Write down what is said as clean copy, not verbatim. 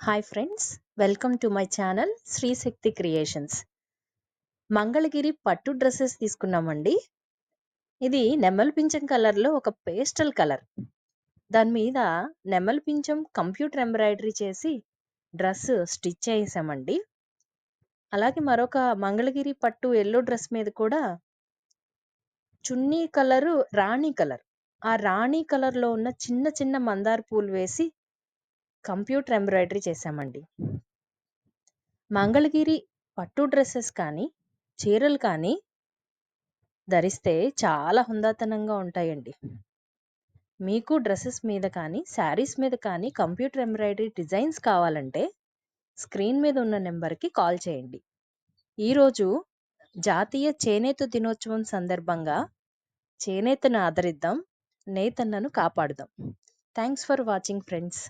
Hi friends, welcome to my channel Sri Shakti creations. Mangalagiri పట్టు dresses తీసుకున్నామండి. ఇది నెమలి పింఛం కలర్లో ఒక పేస్టల్ కలర్. దాని మీద నెమలి పింఛం కంప్యూటర్ ఎంబ్రాయిడరీ చేసి డ్రెస్ స్టిచ్ చేసామండి. అలాగే మరొక మంగళగిరి పట్టు ఎల్లో డ్రెస్ మీద కూడా చున్నీ కలరు రాణి కలర్. ఆ రాణి కలర్లో ఉన్న చిన్న చిన్న మందార పూలు వేసి కంప్యూటర్ ఎంబ్రాయిడరీ చేసామండి. మంగళగిరి పట్టు డ్రెస్సెస్ కానీ, చీరలు కానీ ధరిస్తే చాలా హుందాతనంగా ఉంటాయండి. మీకు డ్రెస్సెస్ మీద కానీ, శారీస్ మీద కానీ కంప్యూటర్ ఎంబ్రాయిడరీ డిజైన్స్ కావాలంటే స్క్రీన్ మీద ఉన్న నెంబర్‌కి కాల్ చేయండి. ఈరోజు జాతీయ చేనేత దినోత్సవం సందర్భంగా చేనేతను ఆదరిద్దాం, నేతన్నను కాపాడుదాం. Thanks for watching friends.